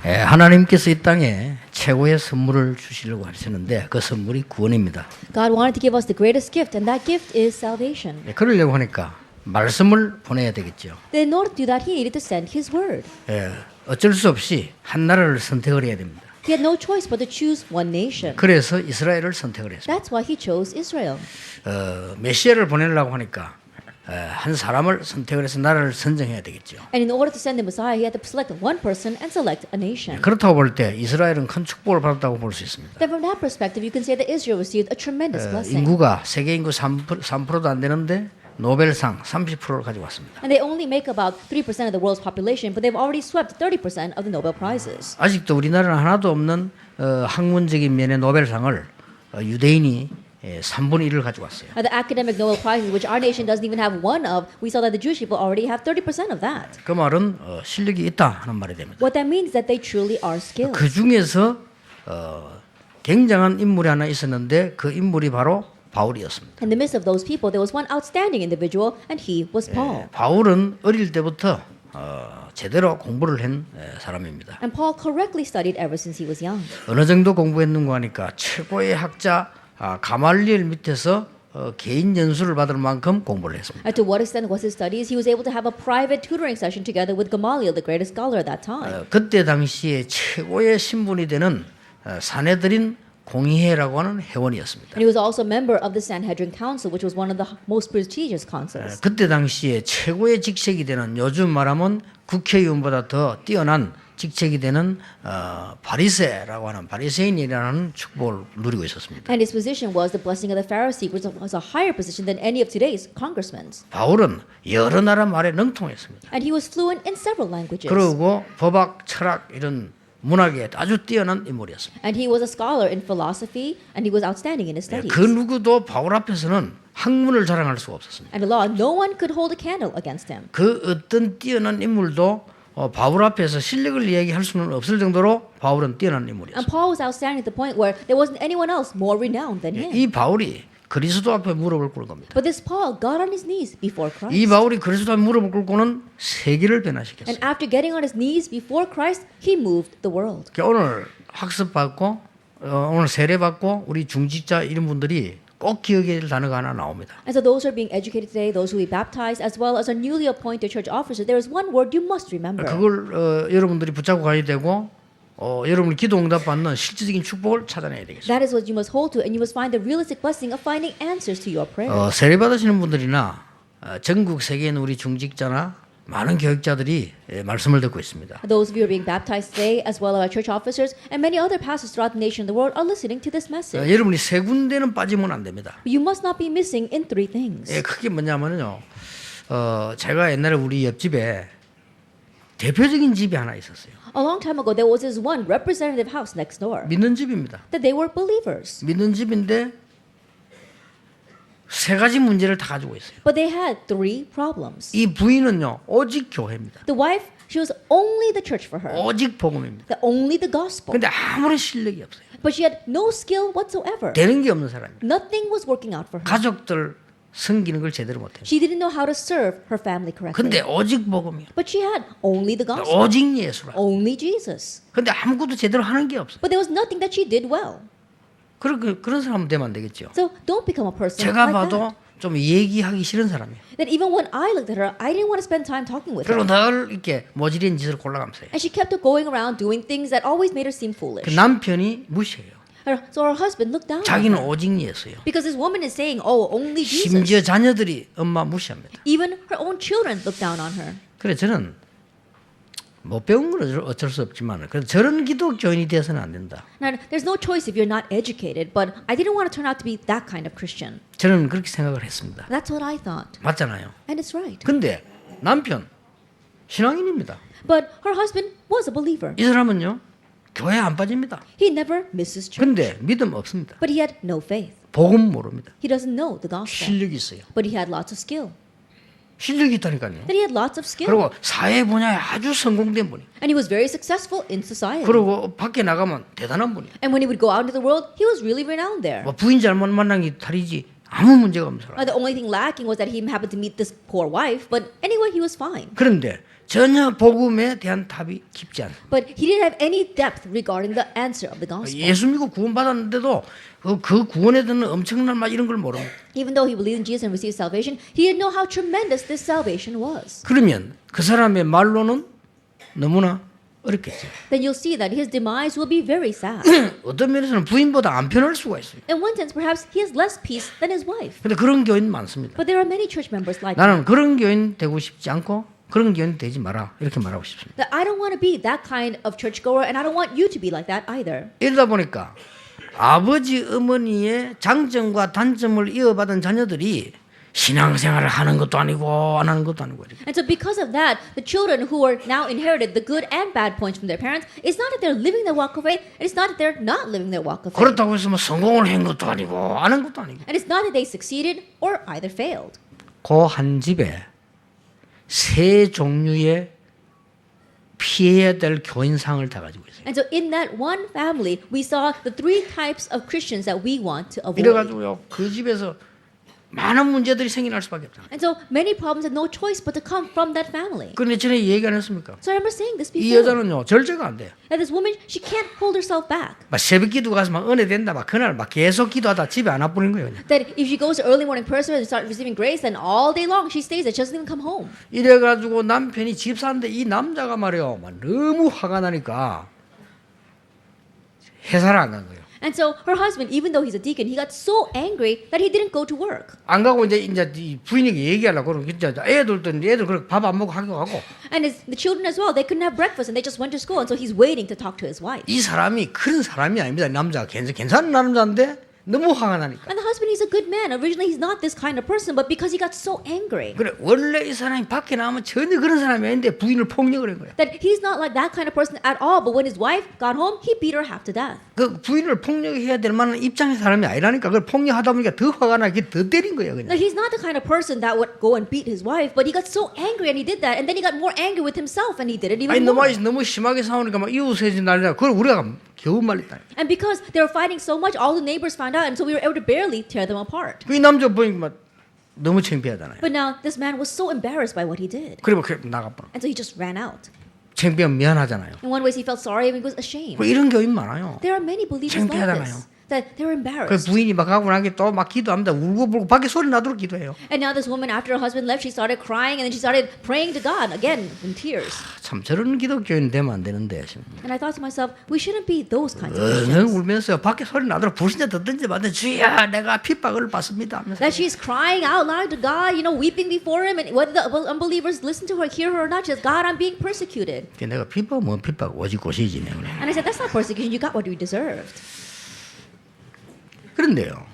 하나님께서 이 땅에 최고의 선물을 주시려고 하시는데 그 선물이 구원입니다. God wanted to give us the greatest gift, and that gift is salvation. 그러려고 하니까 말씀을 보내야 되겠죠. Then in order to do that, he needed to send his word. 어쩔 수 없이 한 나라를 선택을 해야 됩니다. He had no choice but to choose one nation. 그래서 이스라엘을 선택을 했습니다. That's why he chose Israel. 메시아를 보내려고 하니까 한 사람을 선택을 해서 나라를 선정해야 되겠죠. And in order to send the Messiah, he had to select one person and select a nation. 그렇다고 볼 때 이스라엘은 큰 축복을 받았다고 볼 수 있습니다. Then from that perspective, you can say that Israel received a tremendous blessing. 인구가 세계 인구 3%도 안 되는데 노벨상 30%를 가지고 왔습니다. And they only make about 3% of the world's population, but they've already swept 30% of the Nobel Prizes. 아직도 우리나라는 하나도 없는 학문적인 면의 노벨상을 유대인이 3분의 1을 가지고 왔어요. The academic Nobel Prizes, which our nation doesn't even have one of, we saw that the Jewish people already have 30% of that. 그 말은 실력이 있다 하는 말이 됩니다. What that means is that they truly are skilled. 그 중에서 굉장한 인물이 하나 있었는데 그 인물이 바로 바울이었습니다. In the midst of those people, there was one outstanding individual, and he was Paul. 바울은 어릴 때부터 제대로 공부를 한 사람입니다. And Paul correctly studied ever since he was young. 어느 정도 공부했는가 하니까 최고의 학자 가말리엘 밑에서 개인 연수를 받을 만큼 공부를 했습니다. And to what extent was his studies? He was able to have a private tutoring session together with Gamaliel, the greatest scholar at that time. 그때 당시에 최고의 신분이 되는 사내들인 공의회라고 하는 회원이었습니다. And he was also a member of the Sanhedrin Council, which was one of the most prestigious councils. 그때 당시에 최고의 직책이 되는 요즘 말하면 국회의원보다 더 뛰어난 직책이 되는 바리새라고 하는 바리새인이라는 축복을 누리고 있었습니다. And his position was the blessing of the Pharisee, which was a higher position than any of today's congressmen. 바울은 여러 나라 말에 능통했습니다. And he was fluent in several languages. 그리고 법학, 철학 이런 문학에 아주 뛰어난 인물이었습니다. And he was a scholar in philosophy, and he was outstanding in his studies. 그 누구도 바울 앞에서는 학문을 자랑할 수가 없었습니다. And the law, no one could hold a candle against him. 그 어떤 뛰어난 인물도 바울 앞에서 실력을 얘기할 수는 없을 정도로 바울은 뛰어난 And 인물이었습니다. Paul was outstanding to the point where there wasn't anyone else more renowned than him. 이 바울이 그리스도 앞에 무릎을 꿇은 겁니다. But this Paul got on his knees before Christ. 이 바울이 그리스도 앞에 무릎을 꿇고는 세계를 변화시켰어요. And after getting on his knees before Christ, he moved the world. 오늘 학습받고 오늘 세례받고 우리 중직자 이런 분들이 꼭 기억해야 될 단어가 하나 나옵니다. And so those who are being educated today, those who will be baptized, as well as our newly appointed church officers, there is one word you must remember. 그걸 여러분들이 붙잡고 가야 되고 여러분이 기도 응답 받는 실질적인 축복을 찾아내야 되겠습니다. That is what you must hold to, and you must find the realistic blessing of finding answers to your prayers. 세례 받으시는 분들이나 전국 세계에 있는 우리 중직자나 많은 교육자들이 말씀을 듣고 있습니다. Those of you who are being baptized today, as well as our church officers, and many other pastors throughout the nation and the world, are listening to this message. 여러분이 세 군데는 빠지면 안 됩니다. You must not be missing in three things. 그게 뭐냐면요. 제가 옛날에 우리 옆집에 대표적인 집이 하나 있었어요. A long time ago, there was this one representative house next door 믿는 집입니다. that they were believers, 믿는 집인데 세 가지 문제를 다 가지고 있어요. but they had three problems. 이 부인은요 오직 교회입니다. The wife, she was only the church for her, 오직 복음입니다. only the gospel, 근데 아무런 실력이 없어요. but she had no skill whatsoever. 되는 게 없는 사람입니다. Nothing was working out for her. 가족들 섬기는 걸 제대로 못해요. She didn't know how to serve her family correctly. 근데 오직 복음이요. But she had only the gospel, 오직 예수라. only Jesus. 근데 아무것도 제대로 하는 게 없어요. But there was nothing that she did well. 그런 사람 되면 안 되겠죠. So don't become a person 제가 like 봐도 that. 좀 얘기하기 싫은 사람이에요. That even when I looked at her, I didn't want to spend time talking with 그리고 her. 늘 이렇게 모질인 짓을 골라가면서 해요. And she kept on going around doing things that always made her seem 그 foolish. 남편이 무시해요. So her husband looked down on 자기는 her. 오직 예수예요. Because this woman is saying, oh, only 심지어 Jesus. 자녀들이 엄마 무시합니다. Even her own children look down on her. 그래 저는 못 배운 건 어쩔 수 없지만 그래도 저런 기독교인이 되어서는 안 된다. Now, there's no choice if you're not educated, but I didn't want to turn out to be that kind of Christian. 저는 그렇게 생각을 했습니다. That's what I thought. 맞잖아요. And it's right. 근데 남편 신앙인입니다. But her husband was a believer. 이 사람은요 교회 안 빠집니다. He never misses church. 근데 믿음 없습니다. But he had no faith. 복음 모릅니다. He doesn't know the gospel. 실력이 있어요. But he had lots of skill. 실력이 있다니까요. That he had lots of skill. 그리고 사회 분야에 아주 성공된 분이. And he was very successful in society. 그리고 밖에 나가면 대단한 분이. And when he would go out into the world, he was really renowned there. 뭐 부인 잘못 만난 게 다르지 아무 문제가 없는 사람. The only thing lacking was that he happened to meet this poor wife, but anyway, he was fine. 그런데 전혀 복음에 대한 답이 깊지 않아요. But he didn't have any depth regarding the answer of the gospel. 예수 믿고 구원받았는데도 그 구원에 대한 엄청난 말 이런 걸 모릅니다. Even though he believed in Jesus and received salvation, he didn't know how tremendous this salvation was. 그러면 그 사람의 말로는 너무나 어렵겠죠. Then you'll see that his demise will be very sad. 어떤 면에서는 부인보다 안 편할 수가 있어요. In one sense, perhaps he has less peace than his wife. 근데 그런 교인 많습니다. But there are many church members like that. 나는 그런 교인 되고 싶지 않고 그런 교인 되지 마라 이렇게 말하고 싶습니다. That I don't want to be that kind of churchgoer, and I don't want you to be like that either. 이러다 보니까 아버지 어머니의 장점과 단점을 이어받은 자녀들이 신앙생활을 하는 것도 아니고 안 하는 것도 아니고 이렇게. And so because of that, the children who are now inherited the good and bad points from their parents, it's not that they're living their walk of faith, and it's not that they're not living their walk of faith. 그렇다고 해서 뭐 성공을 한 것도 아니고 안 한 것도 아니고. And it's not that they succeeded or either failed. 그 한 집에 세 종류의 피해야 될 교인상을 다 가지고 있어요. And so in that one family, we saw the three types of Christians that we want to avoid. 이래가지고요 그 집에서 많은 문제들이 생겨날 수밖에 없잖아요. And so many problems had no choice but to come from that family. 그런데 전에 얘기 안 했습니까? So I remember saying this 이 before. 여자는요 절제가 안 돼요. That this woman, she can't hold herself back. 막 새벽 기도 가서 막 은혜 된다 막 그날 막 계속 기도하다 집에 안 와버린 거예요. 그냥. That if she goes to early morning prayer service and starts receiving grace, then all day long she stays there. She doesn't even come home. 이래가지고 남편이 집 사는데 이 남자가 말이요 막 너무 화가 나니까 회사를 안 간 거예요. And so her husband, even though he's a deacon, he got so angry that he didn't go to work. 안 가고 이제 이 부인에게 얘기하려고 그러고 진짜 애들도 애들 그렇게 밥 안 먹고 학교 가고 And the children as well, they couldn't have breakfast and they just went to school. And so he's waiting to talk to his wife. 이 사람이 그런 사람이 아닙니다. 남자가 괜찮은 남자인데 너무 화가 나니까. And the husband, he's a good man. Originally, he's not this kind of person, but because he got so angry, 그래 원래 이 사람이 밖에 나오면 전혀 그런 사람이 아닌데 부인을 폭력을 한 거야. that he's not like that kind of person at all. But when his wife got home, he beat her half to death. 그 부인을 폭력해야 될 만한 입장의 사람이 아니라니까 그걸 폭력하다 보니까 더 화가 나게 더 때린 거예요 그냥. Now, he's not the kind of person that would go and beat his wife, but he got so angry and he did that. And then he got more angry with himself and he did it 아니 even more. 너무 심하게 싸우니까 막 이웃에서 난리나. 그걸 우리가 겨우 말렸다. And because they were fighting so much, all the neighbors found out. And so we were able to barely tear them apart. 이 남자 보니까 막 너무 창피하잖아요. But now this man was so embarrassed by what he did. 그리고 나가버려. And so he just ran out. 창피하면 미안하잖아요. In one way, he felt sorry and he was ashamed. 이런 교인 많아요. There are many believers like this. That they're 그 embarrassed. 부인이 막 가고 나게 또 막 기도합니다. 울고 불고 밖에 소리 나도록 기도해요. And now this woman, after her husband left, she started crying and then she started praying to God again in tears. 참 저런 기독교인 되면 안 되는데. And I thought to myself, we shouldn't be those kinds of 늘 Christians. 울면서 밖에 소리 나도록 불신자 듣든지 말든 주야 내가 핍박을 받습니다 하면서. That she's crying out loud to God, weeping before Him, and whether the unbelievers listen to her, hear her or not, she says, God, I'm being persecuted. 내가 핍박 뭐 핍박 오직 고시지네. And I said, that's not persecution. You got what you deserved. 그런데요.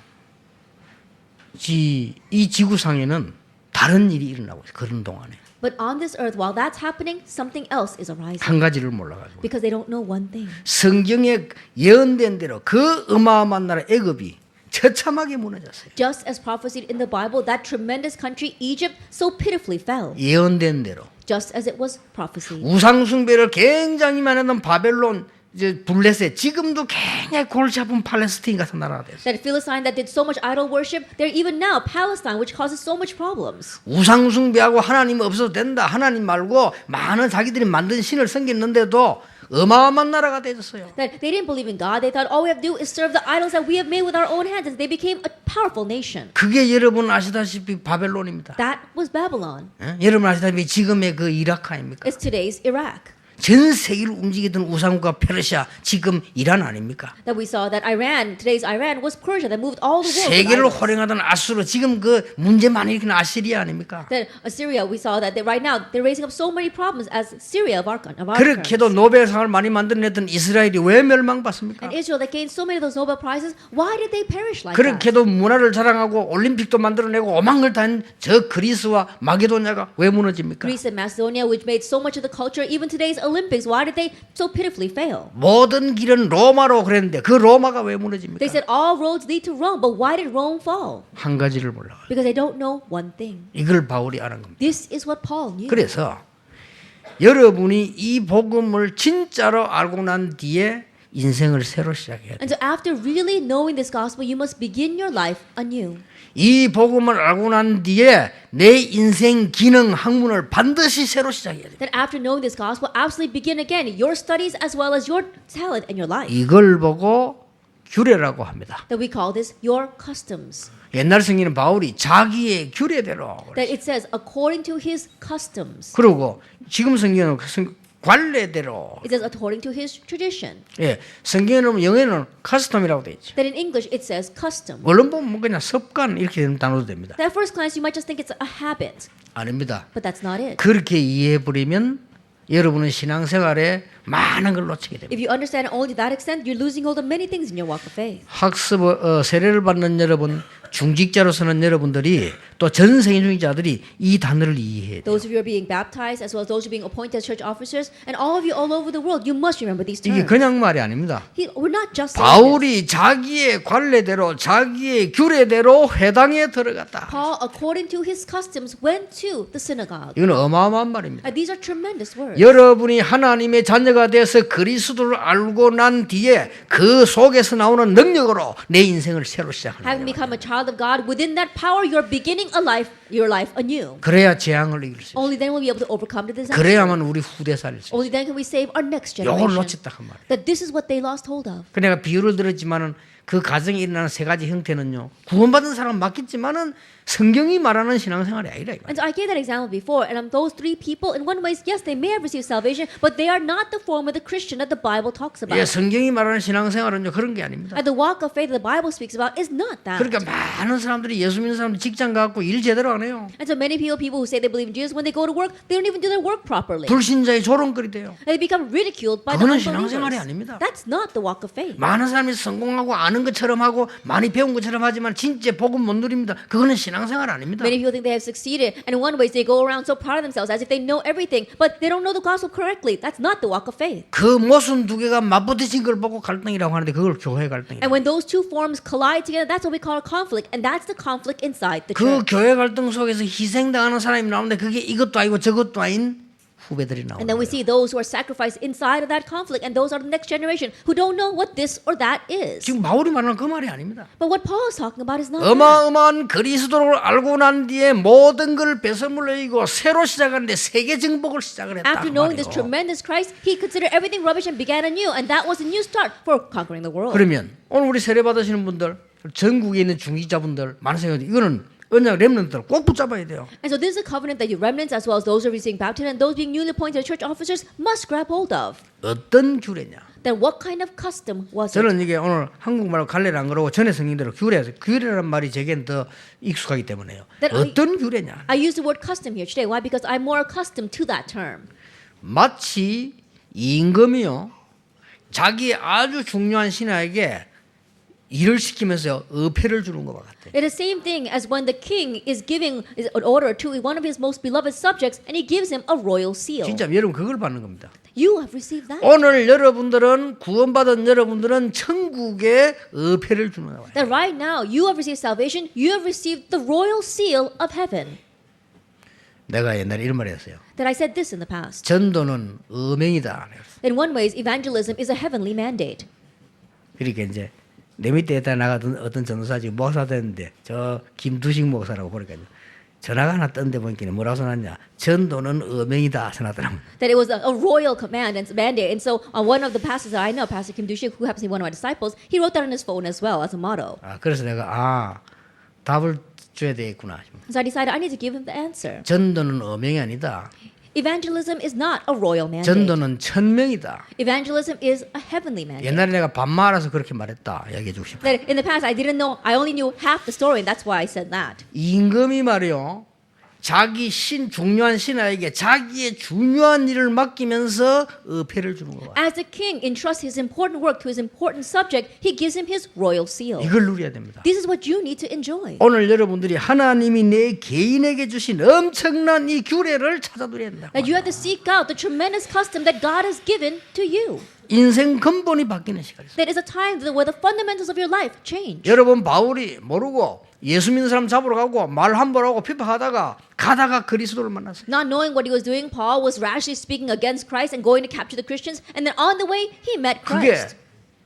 이 지구상에는 다른 일이 일어나고 있어요. 그런 동안에. But on this earth, while that's happening, something else is arising. 한 가지를 몰라가지고. Because they don't know one thing. 성경에 예언된 대로 그 어마어마한 나라 애굽이 처참하게 무너졌어요. Just as prophesied in the Bible, that tremendous country, Egypt, so pitifully fell. 예언된 대로. Just as it was prophesied. 우상 숭배를 굉장히 많이 하던 바벨론 이제 블레셋 지금도 굉장히 골치 아픈 팔레스타인 같은 나라가 됐어요. That Philistine that did so much idol worship, they're even now Palestine, which causes so much problems. 우상 숭배하고 하나님 없어도 된다. 하나님 말고 많은 자기들이 만든 신을 섬겼는데도 어마어마한 나라가 되었어요. That they didn't believe in God. They thought all we have to do is serve the idols that we have made with our own hands. And they became a powerful nation. 그게 여러분 아시다시피 바벨론입니다. That was Babylon. 여러분 아시다시피 지금의 그 이라크 아닙니까? It's today's Iraq. 전 세계를 움직이던 우상국가 페르시아 지금 이란 아닙니까? That we saw that Iran, today's Iran, was Persia that moved all the world. with 세계를 idols. 호령하던 아수르 지금 그 문제 많이 일으키는 아시리아 아닙니까? That Assyria, we saw that right now they're raising up so many problems as Syria of our 그렇게도 terms. 노벨상을 많이 만들어냈던 이스라엘이 왜 멸망받습니까? And Israel that gained so many of those Nobel prizes, why did they perish like that? 그렇게도 문화를 자랑하고 올림픽도 만들어내고 오만 걸 단 저 그리스와 마게도냐가 왜 무너집니까? Greece and Macedonia, which made so much of the culture, even today's Olympics, why did they so pitifully fail? 모든 길은 로마로 그랬는데 그 로마가 왜 무너집니까? They said all roads lead to Rome, but why did Rome fall? 한 가지를 몰라요. Because they don't know one thing. 이걸 바울이 아는 겁니다. This is what Paul knew. 그래서 여러분이 이 복음을 진짜로 알고 난 뒤에 인생을 새로 시작해야 돼. And so after really knowing this gospel, you must begin your life anew. 이 복음을 알고 난 뒤에 내 인생 기능 학문을 반드시 새로 시작해야 돼. That after knowing this gospel, absolutely begin again your studies as well as your talent and your life. 이걸 보고 규례라고 합니다. That we call this your customs. 옛날 성경은 바울이 자기의 규례대로 That it says according to his customs. 그리고 지금 성경은 관례대로. It says according to his tradition. 예, 성경에는 영어에는 커스텀이라고 돼 있죠. That in English it says custom. 원론 보면 뭐 그냥 습관 이렇게 되는 단어도 됩니다. That at first glance you might just think it's a habit, 아닙니다. but that's not it. 그렇게 이해해 버리면 여러분은 신앙생활에 많은 걸 놓치게 됩니다. If you understand it only to that extent, you're losing hold of many things in your walk of faith. 학습 세례를 받는 여러분, 중직자로서는 여러분들이 또 전 세계 중직자들이 이 단어를 이해해야 돼요. Those of you who are being baptized, as well as those who are being appointed as church officers, and all of you all over the world, you must remember these 이게 terms. 그냥 말이 아닙니다. We're not just saying this. 바울이 자기의 관례대로 자기의 규례대로 회당에 들어갔다. Paul, according to his customs, went to the synagogue. 이건 어마어마한 말입니다. These are tremendous words. 여러분이 하나님의 자녀가 되어서 그리스도를 알고 난 뒤에 그 속에서 나오는 능력으로 내 인생을 새로 시작하는 Having 거예요. become a child of God, within that power, you're beginning your life anew. 그래야 재앙을 이길 수 있어요. Only then will we be able to overcome the disaster. 그래야만 우리 후대 살릴 수 있어요. Only then can we save our next 이걸 generation. 놓쳤다 그 말이에요. That this is what they lost hold of. 그 내가 비유를 들었지만은 그 가정에 일어나는 세 가지 형태는요. 구원받은 사람 맞겠지만은 성경이 말하는 신앙생활이 아니라 이거예요. And so I gave that example before, and those three people, in one way, yes, they may have received salvation, but they are not the form of the Christian that the Bible talks about. 예, 성경이 말하는 신앙생활은요 그런 게 아닙니다. And the walk of faith that the Bible speaks about is not that. 그러니까 많은 사람들이 예수 믿는 사람들 직장 가고 일 제대로 안 해요. And so many people who say they believe in Jesus, when they go to work, they don't even do their work properly. 불신자의 조롱거리 돼요. And they become ridiculed by the 그거는 신앙생활이 unbelievers. 아닙니다. That's not the walk of faith. 많은 사람이 성공하고 아는 것처럼 하고 많이 배운 것처럼 하지만 진짜 복음 못 누립니다. 그거는 신앙생활 아닙니다. Many people think they have succeeded, and in one way they go around so proud of themselves as if they know everything, but they don't know the gospel correctly. That's not the walk of faith. 그 모순 두 개가 맞부딪힌 걸 보고 갈등이라고 하는데 그걸 교회 갈등이에요. And when those two forms collide together, that's what we call a conflict, and that's the conflict inside the 그 church. 교회 갈등 속에서 희생당하는 사람이 나오는데 그게 이것도 아니고 저것도 아닌 후배들이 나오는 And then we 거예요. see those who are sacrificed inside of that conflict, and those are the next generation who don't know what this or that is. 지금 바울이 말하는 그 말이 아닙니다. But what Paul is talking about is not that. 어마어마한 그리스도를 알고 난 뒤에 모든 걸 배설물로 이고 새로 시작하는데 세계 정복을 시작을 했다. After 그 knowing this 말이에요. tremendous Christ, he considered everything rubbish and began anew, and that was a new start for conquering the world. 그러면 오늘 우리 세례 받으시는 분들, 전국에 있는 중직자분들 많으세요. 이거는 언약 렘넌트들 꼭 붙잡아야 돼요. And so this is a covenant that you remnants, as well as those who are receiving baptism and those being newly appointed church officers, must grab hold of. 어떤 규례냐? Then what kind of custom was it? 저는 이게 오늘 한국말로 갈래를 안 그러고 전에 성경대로 규례라는 말이 제겐 더 익숙하기 때문에요. That 어떤 규례냐? I use the word custom here today. Why? Because I'm more accustomed to that term. 마치 임금이요 자기 아주 중요한 신하에게 일을 시키면서 의패를 주는 것과 같아요. It is the same thing as when the king is giving an order to one of his most beloved subjects, and he gives him a royal seal. 진짜 여러분 그걸 받는 겁니다. You have received that. 오늘 여러분들은 구원받은 여러분들은 천국에 의패를 주는 거예요. That right now you have received salvation. You have received the royal seal of heaven. 내가 옛날에 이런 말을 했어요. That I said this in the past. 전도는 어명이다. In one way, evangelism is a heavenly mandate. 그러니까 이제 내 밑에 있다 나가던 어떤 전도사 지금 목사 됐는데 저 김두식 목사라고 보니까요. 전화가 하나 떴는데 보니까 뭐라고 써놨냐. 전도는 어명이다 써놨더라고요. That it was a royal command and mandate. And so one of the pastors that I know, Pastor Kim Dushik, who happens to be one of my disciples, he wrote that on his phone as well as a motto. 아, 그래서 내가 답을 줘야 되겠구나. So I decided I need to give him the answer. 전도는 어명이 아니다. Evangelism is not a royal mandate. 전도는 천명이다. Evangelism is a heavenly mandate. 옛날에 내가 반말 알아서 그렇게 말했다. 이야기해 주고 싶어요. That in the past I didn't know, I only knew half the story, and that's why I said that. 임금이 말이요. 자기 중요한 신하에게 자기의 중요한 일을 맡기면서 의패를 주는 거야. As the king entrusts his important work to his important subject, he gives him his royal seal. 이걸 누려야 됩니다. This is what you need to enjoy. 오늘 여러분들이 하나님이 내 개인에게 주신 엄청난 이 규례를 찾아 누려야 된다. That you have to seek out the tremendous custom that God has given to you. 인생 근본이 바뀌는 시간이죠. That is a time where the fundamentals of your life change. 여러분 바울이 모르고 예수 믿는 사람 잡으러 가고 말 함부로 하고 핍박하다가 가다가 그리스도를 만났어요. Not knowing what he was doing, Paul was rashly speaking against Christ and going to capture the Christians, and then on the way he met 그게 Christ.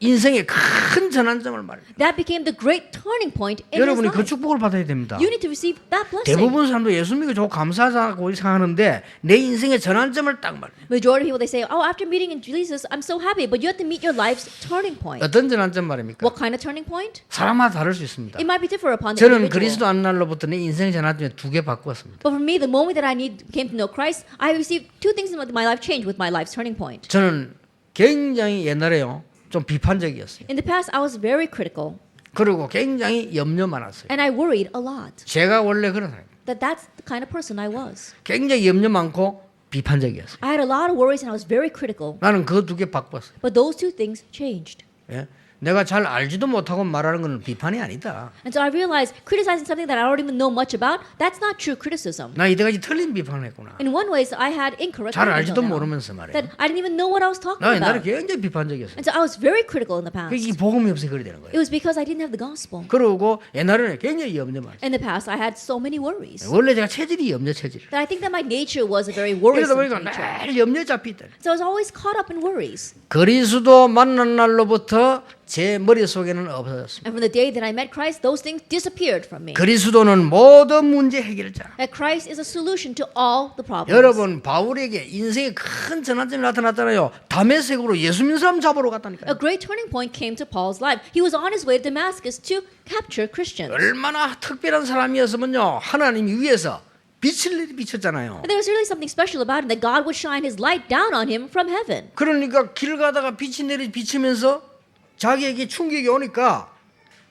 인생의 큰 전환점을 말합니다. That became the great turning point in his 여러분이 그 life. 축복을 받아야 됩니다. You need to receive that blessing. 대부분 사람도 예수 믿고 좋고 감사하다고 생각하는데 내 인생의 전환점을 딱 말해요. Majority of people, they say, oh, after meeting in Jesus, I'm so happy. But you have to meet your life's turning point. 어떤 전환점 말입니까? What kind of turning point? 사람마다 다를 수 있습니다. It might be different upon the 저는 individual. 그리스도 안 날로부터 내 인생 전환점에 2개 바꾸었습니다. But for me, the moment that came to know Christ, I received two things in my life changed with my life's turning point. 저는 굉장히 옛날에요. 좀 비판적이었어요. In the past, I was very critical. 그리고 굉장히 염려 많았어요. And I worried a lot. 제가 원래 그런 사람입니다. That's the kind of person I was. 굉장히 염려 많고 비판적이었어요. I had a lot of worries and I was very critical. 나는 그 2개 바꿨어요. But those two things changed. 예? 내가 잘 알지도 못하고 말하는 건 비판이 아니다. And so I realized criticizing something that I don't even know much about, that's not true criticism. 나 이때까지 틀린 비판을 했구나. In one way, I had incorrect 잘 knowledge 알지도 until now. 모르면서 말이야. That I didn't even know what I was talking 나 옛날에 about. 굉장히 비판적이었어요. And so I was very critical in the past. 이 복음이 없어서 그래 되는 거예요. It was because I didn't have the gospel. 그러고 옛날에는 굉장히 염려 많았어요. In the past, I had so many worries. 원래 제가 체질이 염려 체질. That I think that my nature was a very 그러다 worrisome 보니까 nature. 늘 염려 잡히다. So I was always caught up in worries. 그리스도 만난 날로부터 제 머릿속에는 없어졌습니다. And from the day that I met Christ, those things disappeared from me. 그리스도는 모든 문제 해결자. That Christ is a solution to all the problems. 여러분 바울에게 인생의 큰 전환점이 나타났잖아요. 다메섹으로 예수 믿는 사람 잡으러 갔다니까요. A great turning point came to Paul's life. He was on his way to Damascus to capture Christians. 얼마나 특별한 사람이었으면요. 하나님이 위에서 빛을 비쳤잖아요. And there was really something special about him that God would shine his light down on him from heaven. 그러니까 길 가다가 빛이 비치면서 자기에게 충격이 오니까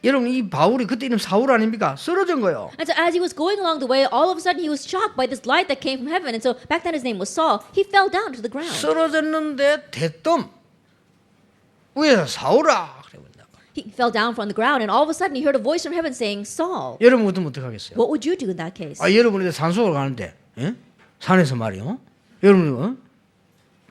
여러분 이 바울이 그때 이름 사울 아닙니까? 쓰러진 거예요. And so as he was going along the way, all of a sudden he was shocked by this light that came from heaven. And so back then his name was Saul. He fell down to the ground. 쓰러졌는데 대뜸 위에서 사울아 그래 본다. He fell down from the ground and all of a sudden he heard a voice from heaven saying, Saul. 여러분 어떻게 하겠어요? What would you do in that case? 여러분이 산속으로 가는데 예? 산에서 말이요. 여러분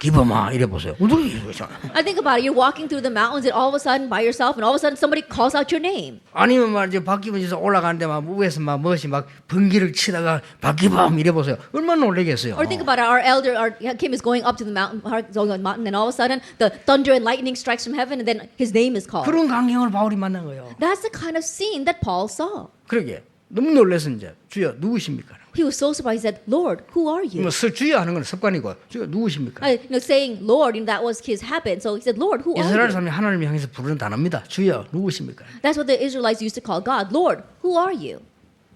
기범아 이래 보세요. I think about it. You're walking through the mountains and all of a sudden by yourself and all of a sudden somebody calls out your name. 아니면 말이죠 박기범에서 올라가는데 막 위에서 막 무엇이 막 번개를 치다가 박기범 이래 보세요. 얼마나 놀라겠어요. Or think about it. Our elder, Kim is going up to the mountain, going on the mountain and all of a sudden the thunder and lightning strikes from heaven and then his name is called. 그런 광경을 바울이 만난 거예요. That's the kind of scene that Paul saw. 그러게 너무 놀라서 이제 주여 누구십니까? He was so surprised. He said, Lord, who are you? 뭐 주여 하는 건 습관이고 주여 누구십니까? Saying Lord, that was his habit. So he said, Lord, who are 이스라엘 you? 사람이 하나님을 향해서 부르는 단어입니다. 주여 누구십니까? That's what the Israelites used to call God. Lord, who are you?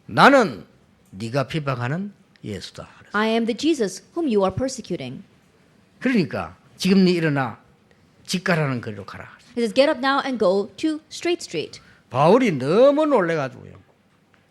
나는 네가 핍박하는 예수다. I am the Jesus whom you are persecuting. 그러니까 지금 네 일어나 집 가라는 거리로 가라. He says, get up now and go to Straight Street. 바울이 너무 놀래가지고요.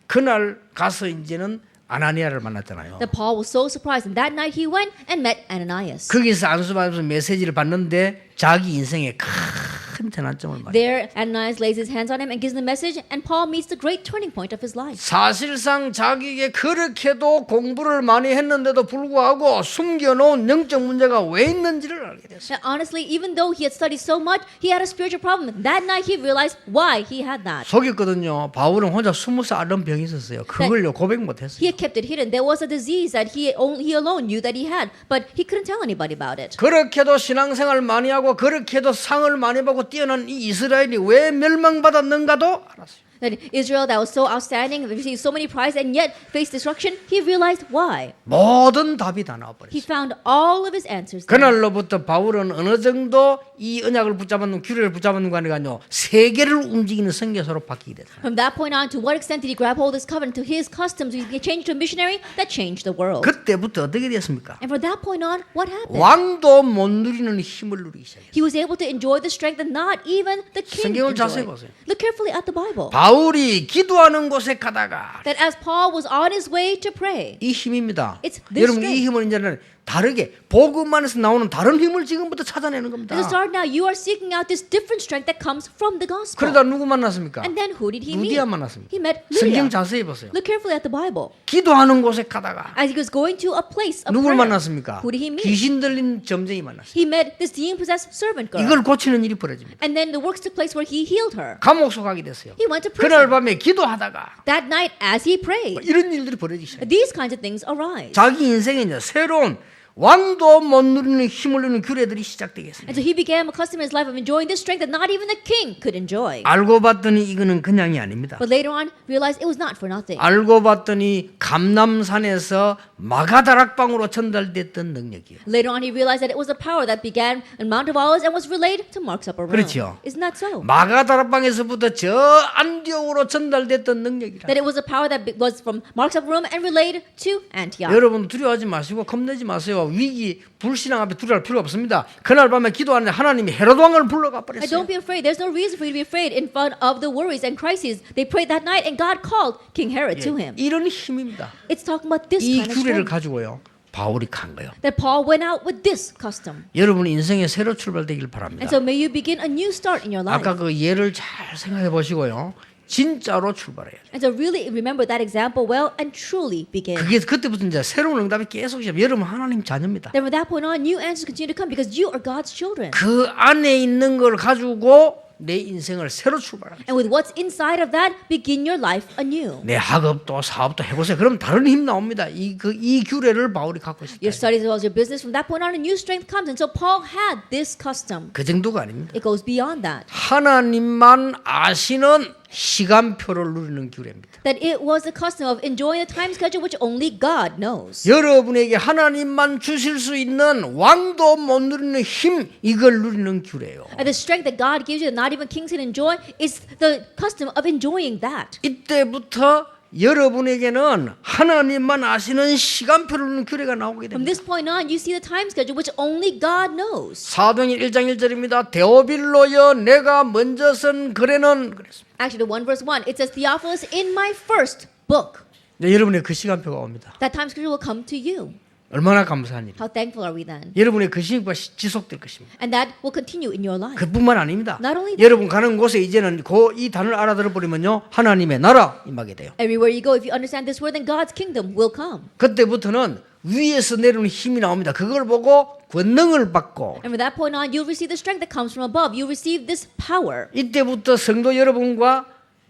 그날 가서 이제는 아나니아를 만났잖아요. That Paul was so surprised. And that night he went and met Ananias. 거기서 안수받으면서 메시지를 받는데 자기 인생의 큰 전환점을 말해요. There, Ananias lays his hands on him and gives the message, and Paul meets the great turning point of his life. 사실상 자기에게 그렇게도 공부를 많이 했는데도 불구하고 숨겨놓은 영적 문제가 왜 있는지를 알게 됐어요. Now, honestly, even though he had studied so much, he had a spiritual problem. That night he realized why he had that. 속였거든요. 바울은 혼자 20살 앓는 병이 있었어요. 그걸요 고백 못했어요. He had kept it hidden. There was a disease that he alone knew that he had, but he couldn't tell anybody about it. 그렇게도 신앙생활 많이 하고 그렇게도 상을 많이 받고 뛰어난 이 이스라엘이 왜 멸망받았는가도 알았어요. That Israel, that was so outstanding, received so many prizes, and yet faced destruction, he realized why. 모든 답이 다 He 나와버렸어요. found all of his answers there. 그날로부터 바울은 어느 정도 이 언약을 붙잡았는 규례를 붙잡았는 거 아니까요. 세계를 움직이는 선교사로 바뀌게 됐어요. From that point on, to what extent did he grab hold of this covenant to his customs? He changed to a missionary that changed the world. 그때부터 어떻게 됐습니까? And from that point on, what happened? 왕도 못 누리는 힘을 누리기 시작했어요. He was able to enjoy the strength that not even the king 성경을 자세히 enjoyed. 보세요. Look carefully at the Bible. 바울이 기도하는 곳에 가다가 That as Paul was on his way to pray, 이 힘입니다. It's this 여러분 이 힘을 이제는 다르게 복음 안에서 나오는 다른 힘을 지금부터 찾아내는 겁니다. at the start now, you are seeking out this different strength that comes from the gospel. 그러다 누구 만났습니까? And then who did he meet? 루디아 만났습니다. He met 성경 Lydia. 자세히 보세요. Look carefully at the Bible. 기도하는 곳에 가다가 As he was going to a place of 누굴 prayer, 만났습니까? who did he meet? 귀신 들린 점쟁이 만났어요. He met this demon-possessed servant girl. 이걸 고치는 일이 벌어집니다. And then the works took place where he healed her. 감옥 속하게 됐어요. He went to 그날 prison. 밤에 기도하다가 That night, as he prayed, 이런 일들이 벌어지기 시작해요. these kinds of things arise. 자기 인생에 이제 새로운 왕도 못 누리는 힘을 누리는 규례들이 시작되겠습니다. And so he became accustomed in his life of enjoying this strength that not even the king could enjoy. 알고 봤더니 이거는 그냥이 아닙니다. But later on, realized it was not for nothing. 알고 봤더니 감남산에서 마가다락방으로 전달됐던 능력이에요. Later on, he realized that it was a power that began in Mount of Olives and was relayed to Mark's upper room. 그렇죠. Isn't that so? 마가다락방에서부터 저 안디옥으로 전달됐던 능력이라. That it was a power that was from Mark's upper room and relayed to Antioch. 여러분 두려워하지 마시고 겁내지 마세요. 위기 불신앙 앞에 두려워할 필요 없습니다. 그날 밤에 기도하는데 하나님이 헤롯 왕을 불러가 And 버렸어요. don't be afraid. There's no reason for you to be afraid in front of the worries and crises. They prayed that night and God called King Herod to him. 이런 힘입니다. It's talking about this 이 kind of 규례를 strength. 가지고요. 바울이 간 거예요. That Paul went out with this custom. 여러분 인생에 새로 출발되길 And 바랍니다. so may you begin a new start in your life. 아까 그 예를 잘 생각해 보시고요. 진짜로 출발해야 돼요. And so really remember that example well and truly begin. 그게 그때부터 이제 새로운 응답이 계속 시작. 여러분 하나님 자녀입니다. Then from that point on, new answers continue to come because you are God's children. 그 안에 있는 걸 가지고 내 인생을 새로 출발합니다. And with what's inside of that, begin your life anew. 내 학업도 사업도 해보세요. 그럼 다른 힘 나옵니다. 이 규례를 바울이 갖고 있었다. Your studies as well as your business, from that point on, a new strength comes. And so Paul had this custom. 그 정도가 아닙니다. It goes beyond that. 하나님만 아시는 시간표를 누리는 규례입니다. That it was the custom of enjoying the time schedule which only God knows. 여러분에게 하나님만 주실 수 있는 왕도 못 누리는 힘 이걸 누리는 규례예요. And the strength that God gives you that not even kings can enjoy is the custom of enjoying that. 이때부터 여러분에게는 하나님만 아시는 시간표를 누리는 규례가 나오게 From 됩니다. this point on, you see the time schedule which only God knows. 사도행전 1장 1절입니다. 데오빌로여 내가 먼저 쓴 글에는 그랬습니다. Actually, the 1 verse 1, it says, Theophilus, in my first book. 네, 여러분의 그 시간표가 옵니다. That time schedule will come to you. 얼마나 감사한 일. How thankful are we then? 여러분의 그 시간표가 지속될 것입니다. And that will continue in your life. 그뿐만 아닙니다. Not only that. 여러분 가는 곳에 이제는 이 단어를 알아들어 버리면요 하나님의 나라 임하게 돼요. Everywhere you go, if you understand this word, then God's kingdom will come. 그때부터는 위에서 내려오는 힘이 나옵니다. 그걸 보고 권능을 받고 And from that point on, you'll receive the strength that comes from above. You receive this power. 이때부터 성도 여러분과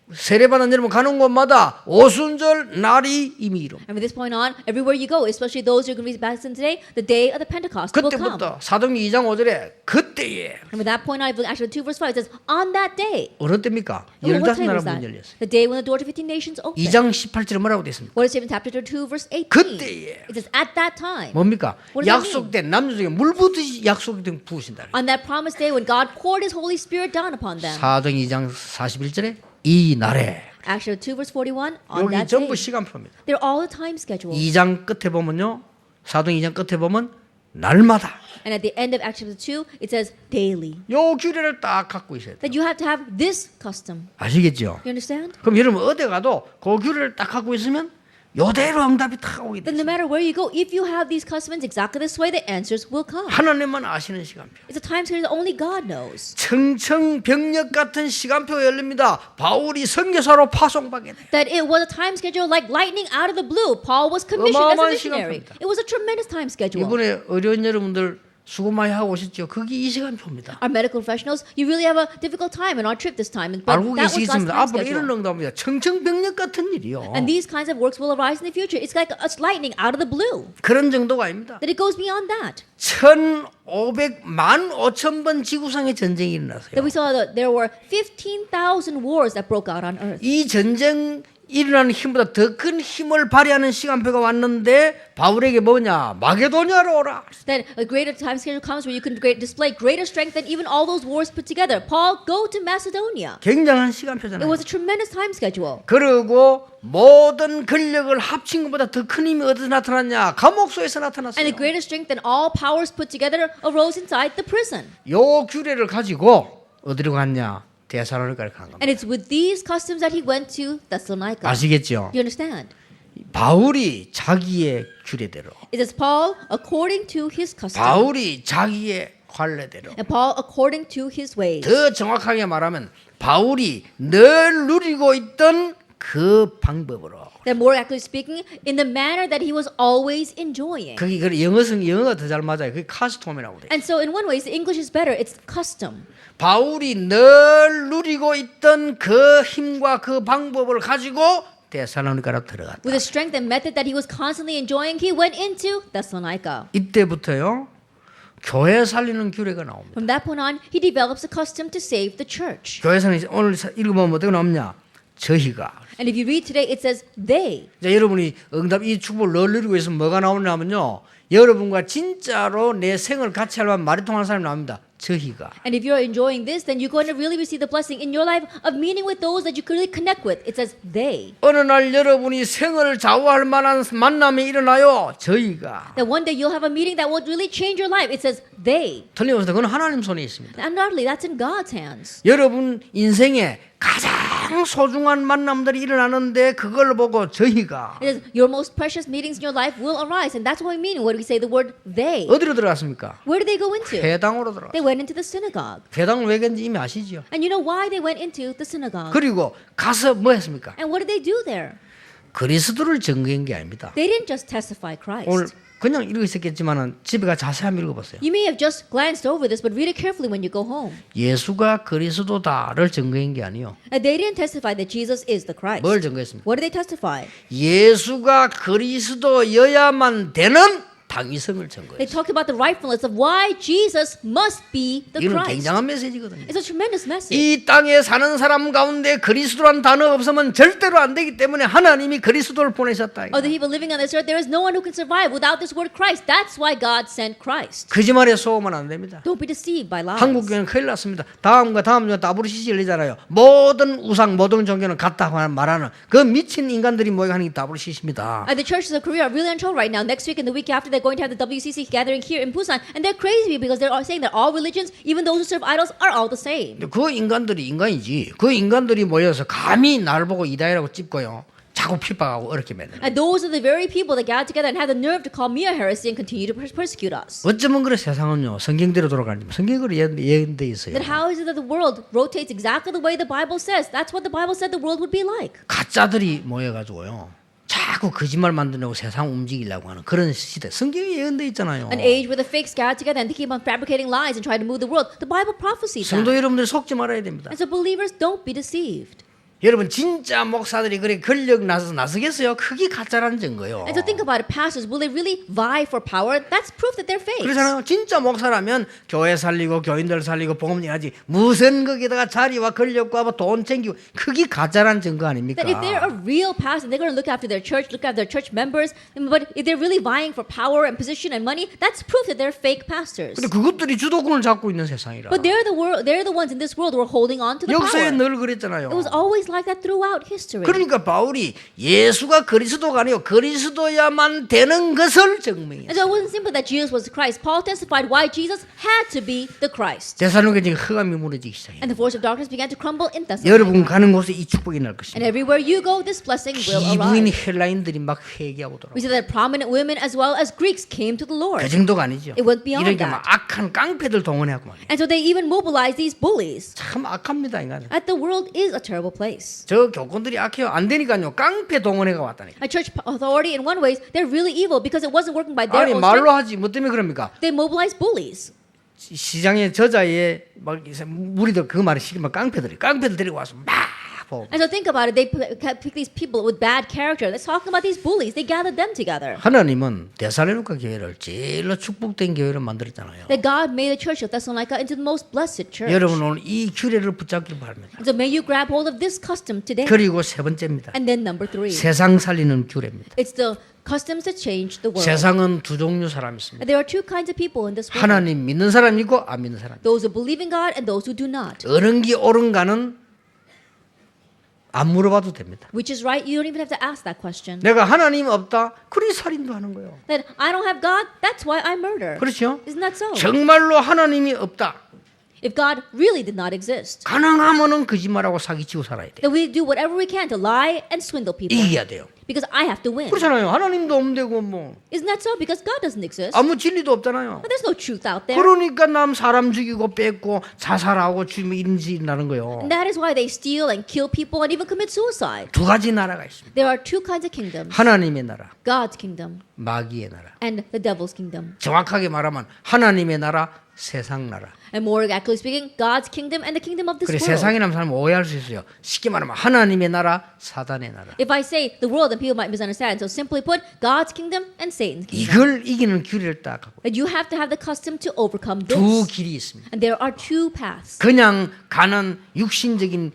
세례받은 여러분 가는 곳마다 오순절 날이 이미 이룹니다. And from this point on, everywhere you go, especially those who are going to be baptized today, the day of the Pentecost will come. 그때부터 사도행전 2장 5절에 그때에 And from that point on, actually 2 verse 5, it says, on that day. 어느 때입니까? What 15나라 time is 문 that? 열렸어요. The day when the door to 15 nations opened. 2장 18절에 뭐라고 되어 있습니까? What is it in chapter 2 verse 18? 그때에. It says, at that time. 뭡니까? What does that 약속된 남녀에게 물 부듯이 약속된 부으신다. On that promised day when God poured His Holy Spirit down upon them. 사도행전 2장 41절에 이 날에 Actually, 2 verse 41, on 여기 that 전부 day. 시간표입니다. They're all the time schedule. 2장 끝에 보면요. 사도행전 2장 끝에 보면 날마다 And at the end of Acts chapter 2, it says daily. 요 규례를 딱 갖고 있어야 돼요. That you have to have this custom. 아시겠죠? You understand? 그럼 여러분 어디 가도 그 규례를 딱 갖고 있으면 요대로 응답이 다 오게 Then no 돼요. matter where you go, if you have these customs exactly this way, the answers will come. 하나님만 아시는 시간표. It's a time schedule that only God knows. 청청병력 같은 시간표가 열립니다. 바울이 선교사로 파송받게 돼요. That it was a time schedule like lightning out of the blue. Paul was commissioned as a 어마어마한 missionary. 시간표입니다. It was a tremendous time schedule. 이번에 어려운 여러분들 수고 많이 하고 오셨죠? 그게 이 시간표입니다. Our medical professionals, you really have a difficult time in our trip this time. But 알고 that was God's 계시겠습니다. time 앞으로 이런 schedule. 응답입니다. 청청병력 같은 일이요. And these kinds of works will arise in the future. It's like a lightning out of the blue. 그런 정도가 아닙니다. That it goes beyond that. 15,000번 지구상에 전쟁이 일어났어요. That we saw that there were 15,000 wars that broke out on earth. 이 전쟁 일어나는 힘보다 더 큰 힘을 발휘하는 시간표가 왔는데 바울에게 뭐냐? 마게도냐로 오라. That a greater time schedule comes where you can display greater strength than even all those wars put together. Paul, go to Macedonia. 굉장한 It 시간표잖아요. was a tremendous time schedule. 그리고 모든 권력을 합친 것보다 더 큰 힘이 어디서 나타났냐? 감옥소에서 And 나타났어요. the greater strength than all powers put together arose inside the prison. 요 규례를 가지고 어디로 갔냐? 데살로니가를 간 겁니다. And it's with these customs that he went to Thessalonica. 아시겠죠? You understand? 바울이 자기의 규례대로, It says Paul according to his custom. 바울이 자기의 관례대로, And Paul according to his ways. 더 정확하게 말하면 바울이 늘 누리고 있던 그 방법으로. That more accurately speaking, in the manner that he was always enjoying. 그게 영어가 더 잘 맞아요. 그게 카스톰이라고 돼. And so in one way, the English is better. It's custom. 바울이 늘 누리고 있던 그 힘과 그 방법을 가지고 데살로니가로 들어갔다. With the strength and method that he was constantly enjoying, he went into Thessalonica. 이때부터요 교회 살리는 규례가 나옵니다. From that point on, he develops a custom to save the church. 교회에서는 오늘 읽어보면 어떻게 나오냐? 저희가. And if you read today, it says they. 이제 여러분이 응답 이 축복을 늘 누리고 있으면 뭐가 나오냐면요. 여러분과 진짜로 내 생을 같이 할 만한 말이 통하는 사람이 나옵니다. 저희가. And if you're enjoying this, then you're going to really receive the blessing in your life of meeting with those that you can really connect with. It says they. 어느 날 여러분이 생을 좌우할 만한 만남이 일어나요. 저희가. That one day you'll have a meeting that will really change your life. It says they. 틀림없이 그건 하나님 손에 있습니다. Undoubtedly, that's in God's hands. 여러분 인생에 가장 소중한 만남들이 일어나는데 그걸 보고 저희가 It is your most precious meetings in your life will arise, and that's what we mean when we say the word they. 어디로 들어갔습니까? Where did they go into? 회당으로 들어갔어요. They went into the synagogue. 회당을 왜 갔는지 이미 아시죠? And you know why they went into the synagogue? 그리고 가서 뭐 했습니까? And what did they do there? 그리스도를 증거한 게 아닙니다. They didn't just testify Christ. 오늘 그냥 읽고 있었겠지만 집에 가 자세히 한번 읽어보세요. You may have just glanced over this, but read it carefully when you go home. 예수가 그리스도다를 증거한 게 아니요. And they didn't testify that Jesus is the Christ. 뭘 증거했습니까? What did they testify? 예수가 그리스도여야만 되는 당위성을 They 증거했어요. talked about the rightfulness of why Jesus must be the 이건 Christ. 굉장한 메시지거든요. It's a tremendous message. 이 땅에 사는 사람 가운데 그리스도란 단어가 없으면 절대로 안 되기 때문에 하나님이 그리스도를 보내셨다. Of the people living on this earth, there is no one who can survive without this word Christ. That's why God sent Christ. 거짓말에 속으면 안 됩니다. Don't be deceived by lies. 한국 교회는 큰일 났습니다. 다음과 다음 주 WCC 열리잖아요. 모든 우상, 모든 종교는 같다 말하는 그 미친 인간들이 모여하는 게 WCC입니다. The churches of Korea are really in trouble right now. Next week and the week after, they're going to have the WCC gathering here in Busan, and they're crazy because they're all saying that all religions, even those who serve idols, are all the same. 그 인간들이 인간이지. 그 인간들이 모여서 감히 날 보고 이다이라고 찝고요. 자꾸 핍박하고 어렵게 만드는. And those are the very people that gather together and have the nerve to call me a heresy and continue to persecute us. 어쩌면 그래 세상은요. 성경대로 돌아가는지 성경으로 예언돼 있어요. Then how is it that the world rotates exactly the way the Bible says? That's what the Bible said the world would be like. 가짜들이 모여가지고요. 자꾸 거짓말 만들려고 세상 움직이려고 하는 그런 시대. 성경에 예언돼 있잖아요. An age where the fakes gather together and they keep on fabricating lies and try to move the world. The Bible prophesies 성도 that. 여러분들 속지 말아야 됩니다. And so believers, don't be deceived. 여러분 진짜 목사들이 그래 권력 나서겠어요? 그게 가짜라는 증거예요. And so think about it, pastors, will they really vie for power? That's proof that they're fakes. 그렇잖아요. 진짜 목사라면 교회 살리고 교인들 살리고 복음 얘기하지 무슨 거기다가 자리와 권력과 뭐 돈 챙기고 그게 가짜라는 증거 아닙니까? That if they're a real pastor, they're going to look after their church, look after their church members. But if they're really vying for power and position and money, that's proof that they're fake pastors. 근데 그것들이 주도권을 잡고 있는 세상이라. But they're the ones in this world who are holding on to the 역사에 power. 늘 그랬잖아요. It was always like that throughout history. 그러니까 바울이 예수가 그리스도가 아니요 그리스도야만 되는 것을 증명했어요. And so it wasn't simply that Jesus was the Christ. Paul testified why Jesus had to be the Christ. 대사로니가 지금 흑암이 무너지기 시작해요. And the force of darkness began to crumble in Thessalonica. 여러분 가는 곳에 이 축복이 날 And 것입니다. everywhere you go, this blessing will 기부인 arise. 헬라인들이 막 회개하고 돌아오고 We see that prominent women as well as Greeks came to the Lord. 그 정도가 아니죠. It went beyond 이렇게 막 악한 깡패들 동원해갖고 말이에요. And so they even mobilized these bullies. 참 악합니다 인간. The world is a terrible place. 저 교권들이 악해요. 안 되니까요. 깡패 동원해가 왔다니까. A church authority, in one way, they're really evil because it wasn't working by their 아니 own 말로 strength. 하지 뭐 때문에 그럽니까? They mobilized bullies. 시장의 저자의 막 무리들 그 말을 시키면 깡패들 데리고 와서 막 보고. And so think about it. They pick these people with bad character. Let's talk about these bullies. They gathered them together. 하나님은 데살로니가 교회를 제일로 축복된 교회로 만들었잖아요. That God made the church of Thessalonica into the most blessed church. 여러분 오늘 이 규례를 붙잡기를 바랍니다. And so may you grab hold of this custom today. 그리고 세 번째입니다. And then number 3. 세상 살리는 규례입니다. It's the customs that change the world. 세상은 두 종류 사람이 있습니다. And there are two kinds of people in this world. 하나님 믿는 사람이 있고 안 믿는 사람. Those who believe in God and those who do not. 어느 게 옳은가는 안 물어봐도 됩니다. Which is right? You don't even have to ask that question. 내가 하나님 없다. 그리 살인도 하는 거예요. That I don't have God, that's why I murder. 그렇죠? Isn't that so? 정말로 하나님이 없다. If God really did not exist, 가능하면은 거짓말하고 사기치고 살아야 돼요. then we do whatever we can to lie and swindle people. 이겨야 돼요. because I have to win. 그렇잖아요. 하나님도 없는 데고 뭐 Isn't that so? Because God doesn't exist. 아무 진리도 없잖아요. But there's no truth out there. 그러니까 남 사람 죽이고 뺏고 자살하고 죽이고 이런 짓이 나는 거예요. And that is why they steal and kill people and even commit suicide. 두 가지 나라가 있습니다. There are two kinds of kingdoms. 하나님의 나라, God's kingdom 마귀의 나라. and the devil's kingdom. 정확하게 말하면 하나님의 나라, 세상 나라. And more accurately speaking, God's kingdom and the kingdom of this 그래 world. 세상이라는 사람은 오해할 수 있어요. 쉽게 말하면 하나님의 나라, 사단의 나라. If I say the world, then people might misunderstand. So simply put, God's kingdom and Satan's kingdom. 이걸 이기는 길을 딱 하고 And you have to have the custom to overcome 두 this. 길이 있습니다. And there are two paths. 그냥 가는 육신적인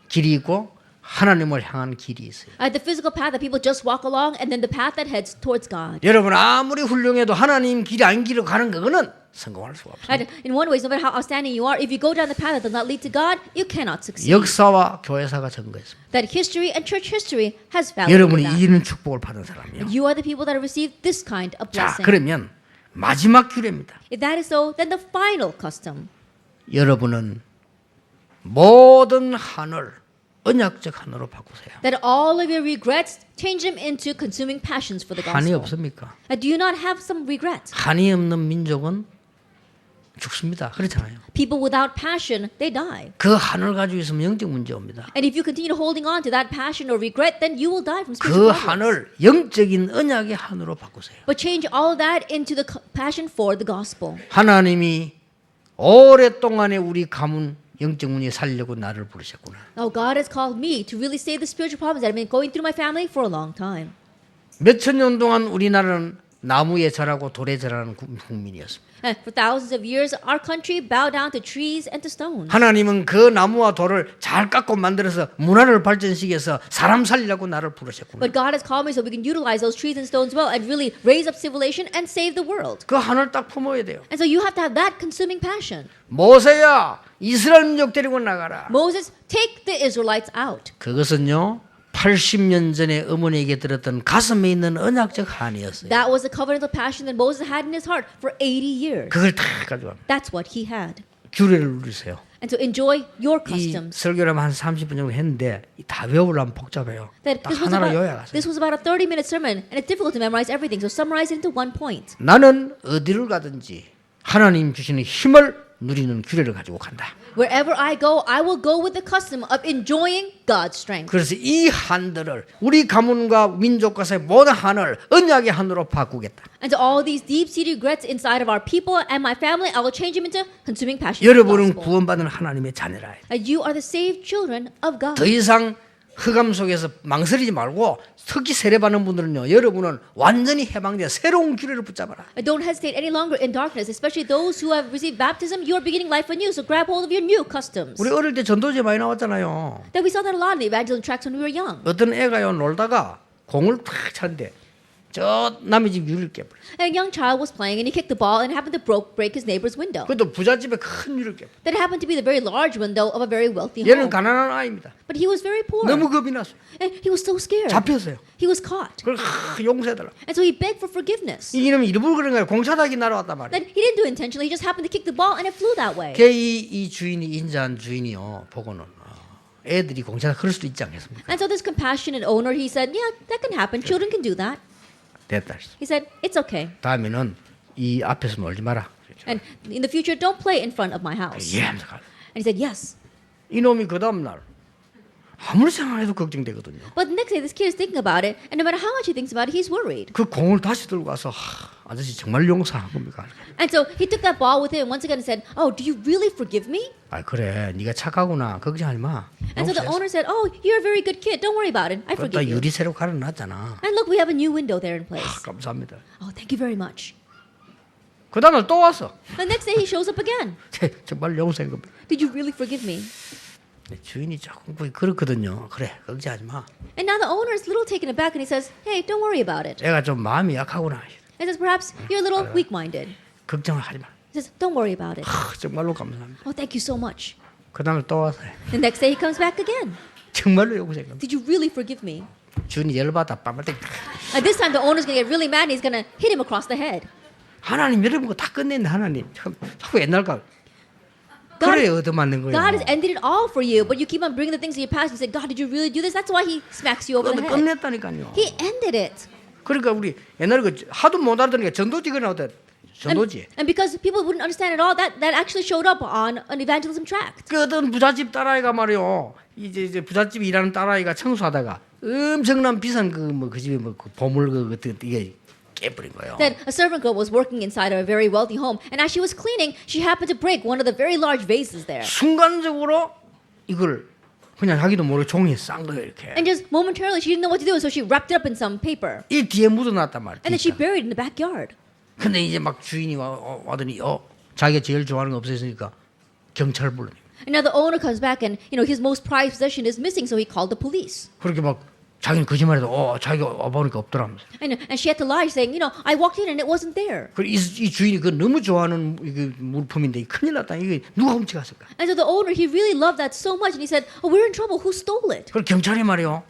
길이 있고 하나님을 향한 길이 있어요. The physical path that people just walk along, and then the path that heads towards God. 여러분 아무리 훌륭해도 하나님 길이 아닌 길로 가는 그거는 성공할 수가 없어요. And in one way, no matter how outstanding you are, if you go down the path that does not lead to God, you cannot succeed. 역사와 교회사가 증거했습니다. That history and church history has validated 여러분이 that. 이기는 축복을 받은 사람이요. You are the people that have received this kind of 자, blessing. 그러면 마지막 규례입니다. If that is so, then the final custom. 여러분은 모든 한을 언약적 한으로 바꾸세요. That all of your regrets change them into consuming passions for the 한이 gospel. 없습니까? Do you not have some regrets? 한이 없는 민족은 죽습니다. 그렇잖아요. People without passion, they die. 그 한을 가지고 있으면 영적 문제 옵니다. And if you continue holding on to that passion or regret, then you will die from 그 spiritual problems. 한을 영적인 언약의 한으로 바꾸세요. But change all of that into the passion for the gospel. 하나님이 오랫동안에 우리 가문 영적 문제 살려고 나를 부르셨구나. Oh, God has called me to really save the spiritual problems that have been going through my family for a long time. 몇천 년 동안 우리나라는 나무에 절하고 돌에 절하는 국민이었습니다. And for thousands of years, our country bowed down to trees and to stones. 하나님은 그 나무와 돌을 잘 깎고 만들어서 문화를 발전시켜서 사람 살리려고 나를 부르셨구나. But God has called me so we can utilize those trees and stones well and really raise up civilization and save the world. 그 한을 딱 품어야 돼요. And so you have to have that consuming passion. 모세야 이스라엘 민족 데리고 나가라. Moses, take the Israelites out. 그것은요 80년 전에 어머니에게 들었던 가슴에 있는 언약적 한이었어요. That was the covenantal passion that Moses had in his heart for 80 years. 그걸 다 가져갑니다. That's what he had. 규례를 누리세요. And to enjoy your 이 customs. 설교를 한 30분 정도 했는데 다 외우려면 복잡해요. That 딱 하나로 요약하세요. this was about a 30-minute sermon, and it's difficult to memorize everything. So summarize it into one point. 나는 어디를 가든지 하나님 주시는 힘을 누리는 규례를 가지고 간다. Wherever I go with the custom of enjoying God's strength. 그래서 이 한들을 우리 가문과 민족과의 모든 한을 언약의 한으로 바꾸겠다. And to all these deep-seated regrets inside of our people and my family, I will change them into consuming passion for the 여러분은 gospel. 구원받은 하나님의 자녀라. And you are the saved children of God. 더 이상 흑암 속에서 망설이지 말고 특히 세례받는 분들은요. 여러분은 완전히 해방돼 새로운 규례를 붙잡아라. Don't hesitate any longer in darkness, especially those who have received baptism. You are beginning life anew, so grab hold of your new customs. 우리 어릴 때 전도제 많이 나왔잖아요. That we saw that a lot in the evangelism tracts when we were young. 어떤 애가요 놀다가 공을 탁 찼는데 저 남의 집 유리를 깨버렸어요. And a young child was playing and he kicked the ball and happened to break his neighbor's window. 그것도 부잣집에 큰 유리를 깨버렸어요. That happened to be the very large window of a very wealthy 얘는 home. 가난한 아이입니다. But he was very poor. 너무 겁이 났어요. And he was so scared. 잡혔어요. He was caught. 그걸 용서해달라. And so he begged for forgiveness. 이놈이 일부러 그런 거예요. 공차다기 날아왔단 말이에요. That he didn't do it intentionally. He just happened to kick the ball and it flew that way. 이 주인이 인자한 주인이요 보고는 애들이 공차다 그럴 수도 있지 않겠습니까? And so this compassionate owner, he said, yeah, that can happen. Children can do that. 됐다. He said, it's okay. 다음에는 이 앞에서 놀지 마라. And in the future, don't play in front of my house. 예 하면서 가요. And he said, yes. 이놈이 그 다음 날 아무리 생각해도 걱정되거든요. But the next day, this kid is thinking about it, and no matter how much he thinks about it, he's worried. 그 공을 다시 들고 와서 아저씨 정말 용서한 겁니까? And so he took that ball with him once again and said, oh, do you really forgive me? 아 그래 네가 착하구나 걱정하지 마. And so the owner said, oh, you're a very good kid. Don't worry about it. I 그다 forgive you. 유리 새로 갈아놨잖아. And look, we have a new window there in place. 감사합니다. Oh, thank you very much. 그 다음날 또 왔어. The next day, he shows up again. 정말 용서한 겁니다. Did you really forgive me? 주인이 조금 그렇거든요. 그래 걱정하지 마. And now the owner is a little taken aback and he says, hey, don't worry about it. 애가 좀 마음이 약하구나. He says, perhaps you're a little weak-minded. 걱정을 하지 마. He says, don't worry about it. 정말로 감사합니다. Oh, thank you so much. 그 다음에 또 왔어요. The next day, he comes back again. 정말로 용서한 겁니다. Did you really forgive me? 주인이 열받아 빠마땡. This time, the owner's going to get really mad and he's going to hit him across the head. 하나님 여러분 거 다 끝냈네 하나님. 자꾸 옛날 거. 그래 얻어맞는 거예요. God has ended it all for you, but you keep on bringing the things of your past. You say, God, did you really do this? That's why He smacks you over the head. 끝냈다니까요. He ended it. 그러니까 우리 옛날에 그 하도 못 알아듣으니까 전도지가 나왔다. 전도지. And because people wouldn't understand at all, that actually showed up on an evangelism tract. 그 어떤 부잣집 딸아이가 말이요. 이제 부잣집에 일하는 딸아이가 청소하다가 엄청난 비싼 그 집에 그 보물 이게 깨버린 거예요. That a servant girl was working inside a very wealthy home, and as she was cleaning, she happened to break one of the very large vases there. 순간적으로 이걸 그냥 자기도 모르게 종이에 싼 거예요 이렇게. And just momentarily, she didn't know what to do, so she wrapped it up in some paper. 이 뒤에 묻어놨단 말이야. And then she buried it in the backyard. 근데 이제 막 주인이 와더니 자기가 제일 좋아하는 거 없어졌으니까 경찰 불러요. And now the owner comes back, and his most prized possession is missing, so he called the police. 그렇게 막 자기는 거짓말해도 자기가 와보니까 없더라면서. And she had to lie, saying, I walked in and it wasn't there. 그리고 이 주인이 그 너무 좋아하는 이게 물품인데 큰일 났다. 이게 누가 훔쳐갔을까? And so the owner, he really loved that so much, and he said, we're in trouble. Who stole it? 그리고 경찰이 말이요.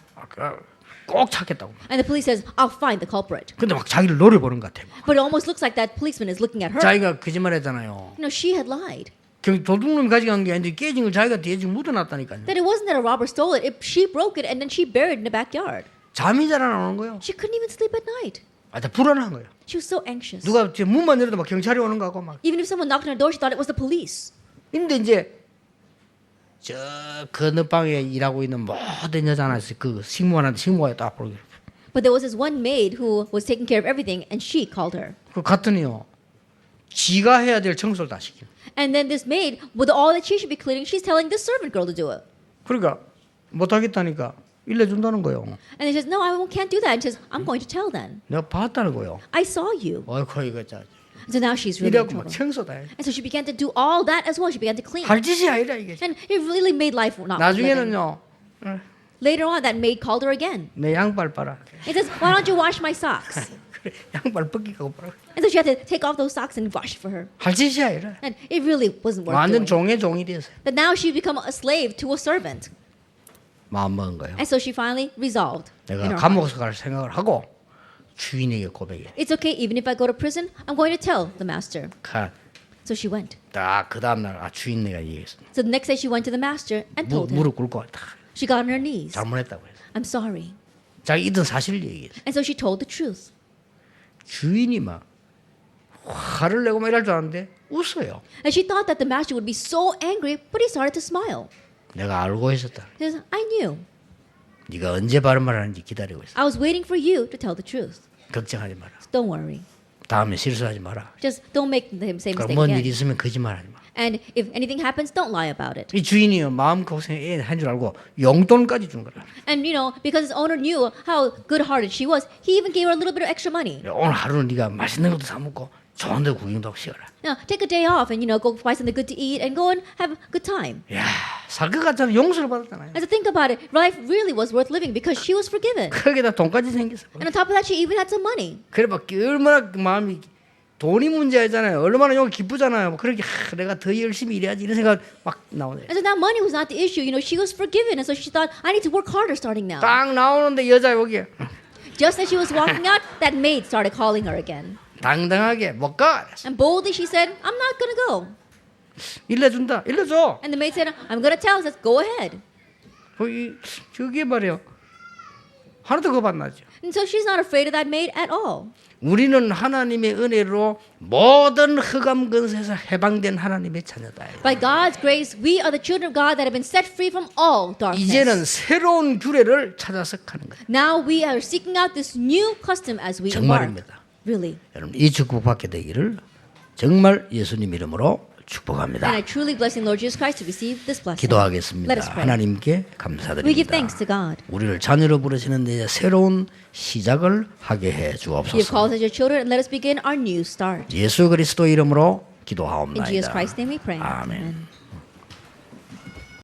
꼭 찾겠다고. And the police says, I'll find the culprit. 근데 막 자기를 노려보는 것 같아. But it almost looks like that policeman is looking at her. 자기가 거짓말했잖아요. She had lied. 도둑놈이 가져간 게 아닌데 깨진 걸 자기가 뒤에 지금 묻어놨다니까요. That it wasn't that a robber stole it. She broke it and then she buried it in the backyard. 잠이 잘 안 오는 거예요. She couldn't even sleep at night. 불안한 거예요. She was so anxious. 누가 문만 열어도 막 경찰이 오는 거 같고 막. Even if someone knocked on her door, she thought it was the police. 근데 이제 저 건너방에 일하고 있는 모든 여자 하나 있어요. 그 식모가 딱 보고. But there was this one maid who was taking care of everything, and she called her. 그 갔더니요. 지가 해야 될 청소를 다 시키는. And then this maid, with all that she should be cleaning, she's telling this servant girl to do it. 그러니까 못하겠다니까 일러준다는 거예요. And she says, no, I can't do that. And she says, I'm going to tell then. 내가 봤다는 거예요. I saw you. 어이구 이거 자. So now she's really in 이래갖고 막 trouble. 청소다 해. And so she began to do all that as well. She began to clean. 할 짓이 아니라 이게. And it really made life not worth living. 나중에는요. Later on, that maid called her again. 내 양발 봐라. It says, why don't you wash my socks? 그래 양발 벗기고 봐라. And so she had to take off those socks and wash it for her. 할 짓이 아니라. And it really wasn't worth 완전 doing. 종의 종이 됐어요. But now she'd become a slave to a servant. 마음 먹은 거예요. And so she finally resolved. in 내가 her heart, 감옥에서 갈 생각을 하고 주인에게 고백해. it's okay, even if I go to prison, I'm going to tell the master. 그 So she went. 딱 다음 날 주인 내가 얘기했어. So the next day she went to the master and told him. 무릎 꿇고 딱 She got on her knees. 잘못했다고 했어. I'm sorry. 자기 있던 사실을 얘기했어. And so she told the truth. 주인이 막 화를 내고 막 이럴 줄 알았는데 웃어요. And she thought that the master would be so angry, but he started to smile. 내가 알고 있었다. He says, I knew. 네가 언제 바른 말 하는지 기다리고 있어. I was waiting for you to tell the truth. 걱정하지 마라. So don't worry. 다음에 실수하지 마라. Just don't make the same mistake 뭔 일이 again. 있으면 거짓말하지 마. And if anything happens, don't lie about it. 이 주인이요 마음 고생한 줄 알고 용돈까지 준 거라. And because his owner knew how good-hearted she was, he even gave her a little bit of extra money. 오늘 하루는 네가 맛있는 것도 사 먹고 좋은 데 구경도 하고 쉬어라. Now, take a day off and go buy something good to eat and go and have a good time. 야, 살 것 같잖아. 용서를 받았잖아요. And to think about it, life really was worth living because she was forgiven. 거기다 돈까지 생겼어. And on top of that, she even had some money. 그래 막 얼마나 마음이 돈이 문제잖아요. 얼마나 용 기쁘잖아요. 그렇게 내가 더 열심히 일해야지 이런 생각 막 나오네. And so now money was not the issue. She was forgiven, and so she thought, I need to work harder starting now. 딱 나오는데 여자 여기 Just as she was walking out, that maid started calling her again. 당당하게 못 가. And boldly she said, I'm not going to go. 일러준다. 일러줘. And the maid said, I'm going to tell. Says, go ahead. 저게 말이요. 하나도 겁 안 나죠. And so she's not afraid of that maid at all. 우리는 하나님의 은혜로 모든 흑암 근세에서 해방된 하나님의 자녀다. By God's grace, we are the children of God that have been set free from all darkness. 이제는 새로운 규례를 찾아서 가는 거예요. Now we are seeking out this new custom as we embark. 정말입니다. Really. 여러분 이 축복 받게 되기를 정말 예수님 이름으로 And 축복합니다. I truly bless in Lord Jesus Christ to receive this blessing. 기도하겠습니다. Let us pray. 하나님께 We give 감사드립니다. thanks to God. 우리를 자녀로 부르시는데 새로운 시작을 하게 해 You have 주옵소서. called us your children and let us begin our new start. 예수 그리스도 이름으로 In Jesus 기도하옵나이다. Christ's name we pray. 아멘. Amen.